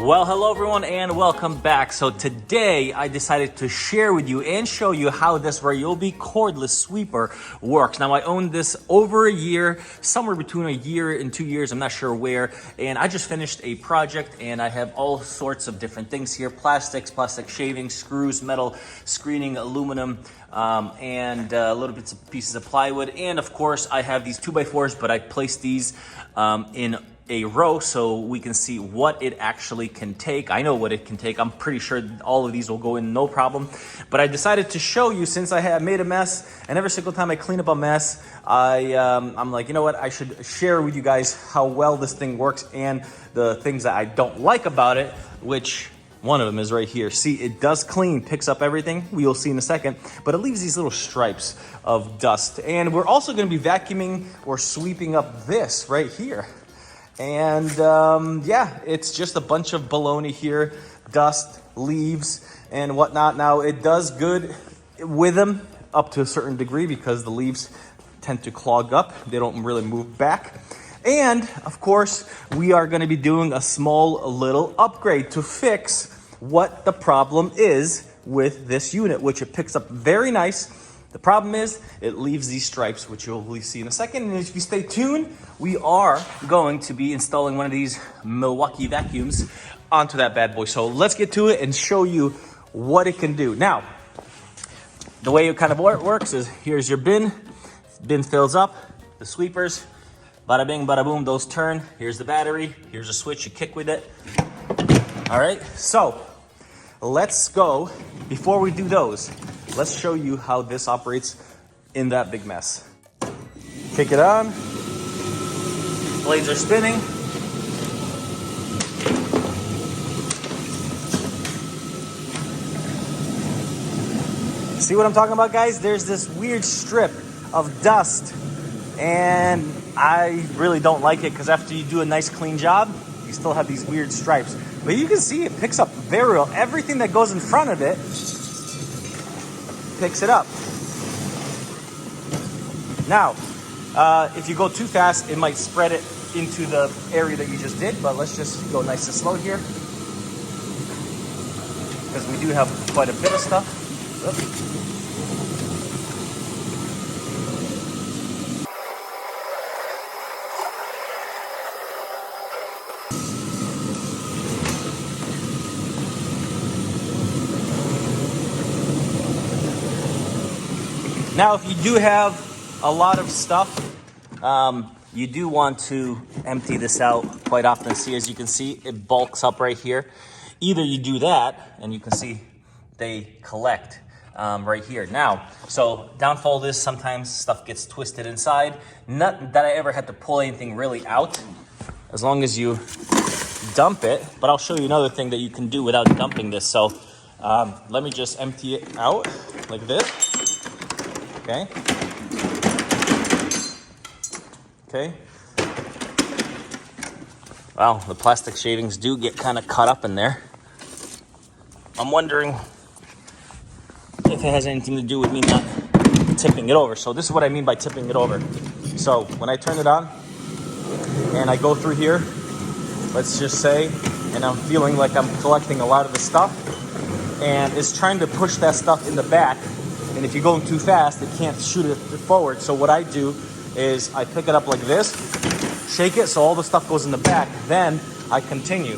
Well, hello everyone and welcome back. So today I decided to share with you and show you how this Ryobi cordless sweeper works. Now I owned this over a year, somewhere between a year and 2 years, I'm not sure where. And I just finished a project and I have all sorts of different things here. Plastics, plastic shavings, screws, metal, screening, aluminum, and little bits of pieces of plywood. And of course I have these 2x4s, but I placed these in a row so we can see what it actually can take. I know what it can take. I'm pretty sure all of these will go in no problem. But I decided to show you since I had made a mess, and every single time I clean up a mess, I'm like, you know what? I should share with you guys how well this thing works and the things that I don't like about it, which one of them is right here. See, it does clean, picks up everything. We'll see in a second, but it leaves these little stripes of dust. And we're also going to be vacuuming or sweeping up this right here. And yeah, it's just a bunch of baloney here, dust, leaves, and whatnot. Now, it does good with them up to a certain degree because the leaves tend to clog up. They don't really move back. And, of course, we are going to be doing a small little upgrade to fix what the problem is with this unit, which it picks up very nice. The problem is it leaves these stripes, which you'll see in a second. And if you stay tuned, we are going to be installing one of these Milwaukee vacuums onto that bad boy. So let's get to it and show you what it can do. Now, the way it kind of works is here's your bin. Bin fills up, the sweepers, bada bing, bada boom, those turn. Here's the battery. Here's a switch, you kick with it. All right, so let's go. Before we do those, let's show you how this operates in that big mess. Kick it on. Blades are spinning. See what I'm talking about, guys? There's this weird strip of dust, and I really don't like it because after you do a nice clean job, you still have these weird stripes. But you can see it picks up very well. Everything that goes in front of it picks it up. Now, if you go too fast, it might spread it into the area that you just did, but let's just go nice and slow here because we do have quite a bit of stuff. Oops. Now, if you do have a lot of stuff, you do want to empty this out quite often. See, as you can see, it bulks up right here. Either you do that, and you can see they collect right here. Now, so downfall is sometimes stuff gets twisted inside. Not that I ever had to pull anything really out, as long as you dump it. But I'll show you another thing that you can do without dumping this. So let me just empty it out like this. Okay. Okay. Wow, the plastic shavings do get kind of caught up in there. I'm wondering if it has anything to do with me not tipping it over. So this is what I mean by tipping it over. So when I turn it on and I go through here, let's just say, and I'm feeling like I'm collecting a lot of the stuff, and it's trying to push that stuff in the back. And if you're going too fast, it can't shoot it forward. So what I do is I pick it up like this, shake it so all the stuff goes in the back. Then I continue.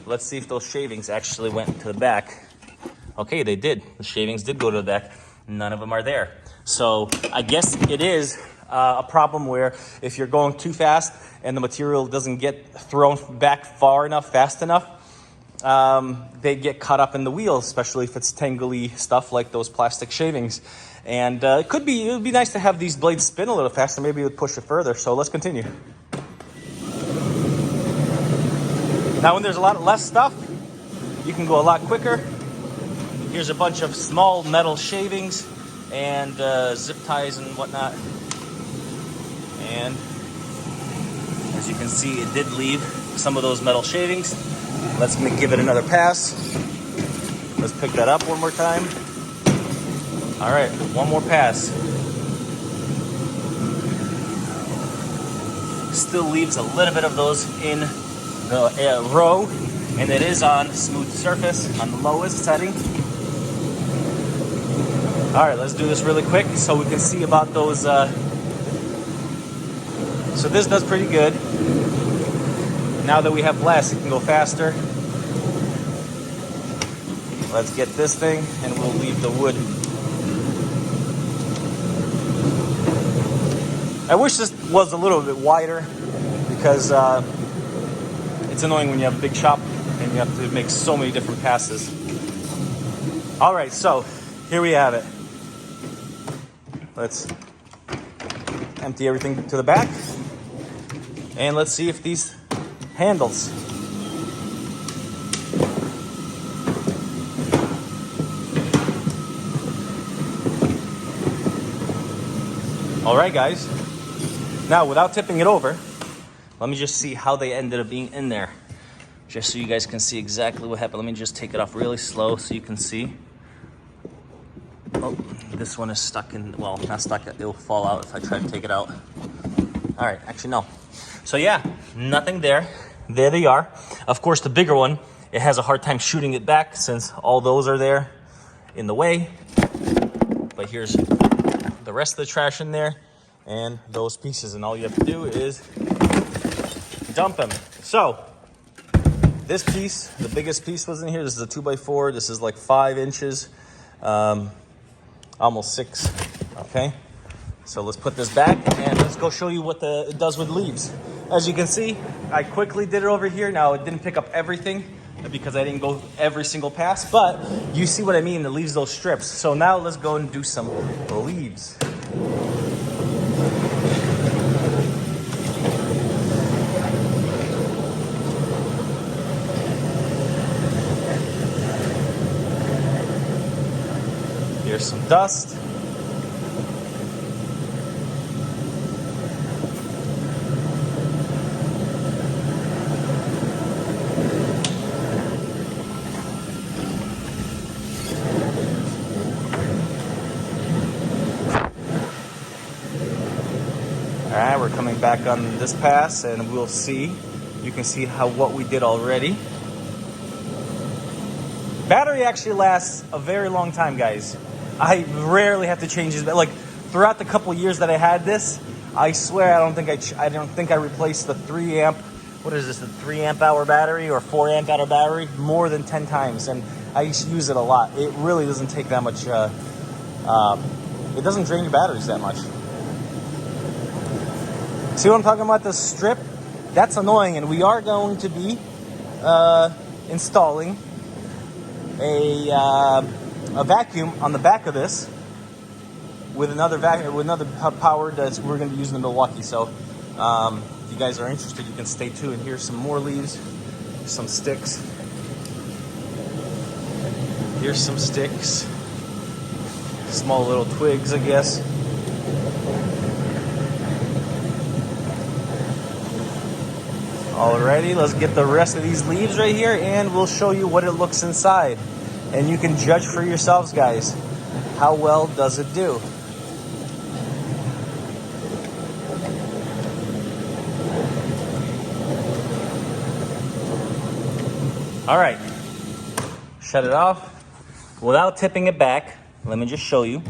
Let's see if those shavings actually went to the back. Okay, they did. The shavings did go to the back. None of them are there. So I guess it is a problem where if you're going too fast and the material doesn't get thrown back far enough, fast enough, they get caught up in the wheel, especially if it's tangly stuff like those plastic shavings. And it would be nice to have these blades spin a little faster. Maybe it would push it further. So let's continue. Now, when there's a lot less stuff, you can go a lot quicker. Here's a bunch of small metal shavings and zip ties and whatnot. And as you can see, it did leave some of those metal shavings. Let's give it another pass. Let's pick that up one more time. All right, one more pass. Still leaves a little bit of those in the row. And it is on smooth surface on the lowest setting. All right, let's do this really quick so we can see about those. So this does pretty good. Now that we have less, it can go faster. Let's get this thing and we'll leave the wood. I wish this was a little bit wider because it's annoying when you have a big shop and you have to make so many different passes. All right, so here we have it. Let's empty everything to the back and let's see if these handles. All right, guys. Now, without tipping it over, let me just see how they ended up being in there. Just so you guys can see exactly what happened. Let me just take it off really slow so you can see. Oh, this one is stuck in, well, not stuck, it'll fall out if I try to take it out. All right, actually, no. So yeah, nothing there. There they are. Of course, the bigger one, it has a hard time shooting it back since all those are there in the way. But here's the rest of the trash in there and those pieces. And all you have to do is dump them. So this piece, the biggest piece was in here. This is a 2x4. This is like 5 inches, almost 6. Okay. So let's put this back and let's go show you what it does with leaves. As you can see, I quickly did it over here. Now it didn't pick up everything because I didn't go every single pass, but you see what I mean? It leaves those strips. So now let's go and do some leaves. Here's some dust. All right, we're coming back on this pass and we'll see. You can see what we did already. Battery actually lasts a very long time, guys. I rarely have to change this. Like throughout the couple years that I had this, I swear I don't think I replaced the 3 amp. What is this? The 3 amp hour battery or 4 amp hour battery more than 10 times, and I used to use it a lot. It really doesn't take that much. It doesn't drain your batteries that much. See what I'm talking about? The strip, that's annoying, and we are going to be installing a vacuum on the back of this with another power that we're going to be using in Milwaukee. So if you guys are interested, you can stay tuned. Here's some more leaves, some sticks. Here's some sticks, small little twigs, I guess. Alrighty, let's get the rest of these leaves right here and we'll show you what it looks inside. And you can judge for yourselves, guys. How well does it do? All right, shut it off. Without tipping it back, let me just show you.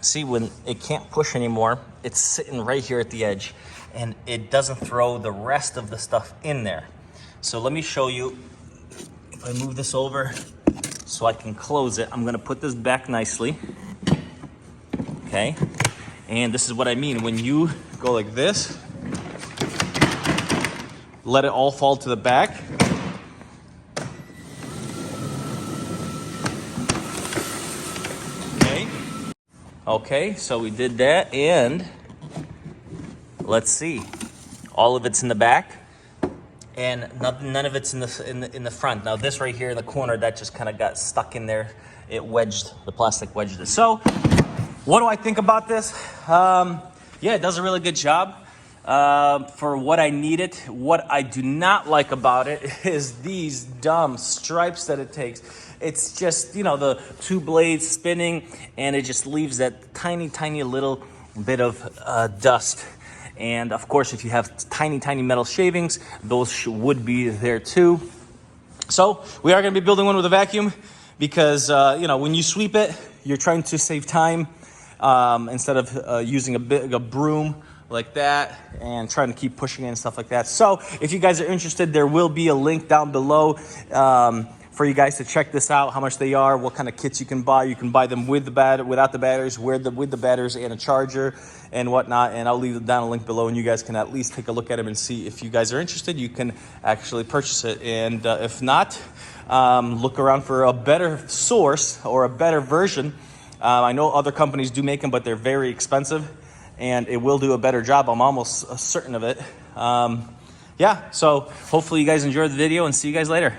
See, when it can't push anymore, it's sitting right here at the edge and it doesn't throw the rest of the stuff in there. So let me show you. If I move this over so I can close it, I'm gonna put this back nicely. Okay, and this is what I mean. When you go like this, let it all fall to the back. Okay, so we did that, and let's see. All of it's in the back, and none of it's in the front. Now this right here in the corner, that just kind of got stuck in there. It wedged, the plastic wedged it. So, what do I think about this? Yeah, it does a really good job for what I needed. What I do not like about it is these dumb stripes that it takes. It's just, you know, the 2 blades spinning, and it just leaves that tiny, tiny little bit of dust. And of course, if you have tiny metal shavings, those would be there too. So we are going to be building one with a vacuum because, you know, when you sweep it, you're trying to save time instead of using a broom like that and trying to keep pushing it and stuff like that. So if you guys are interested, there will be a link down below for you guys to check this out, how much they are, what kind of kits you can buy. You can buy them with the without the batteries, with the batteries and a charger and whatnot. And I'll leave down a link below, and you guys can at least take a look at them and see if you guys are interested. You can actually purchase it, and if not, look around for a better source or a better version. I know other companies do make them, but they're very expensive, and it will do a better job. I'm almost certain of it. Yeah, so hopefully you guys enjoyed the video, and see you guys later.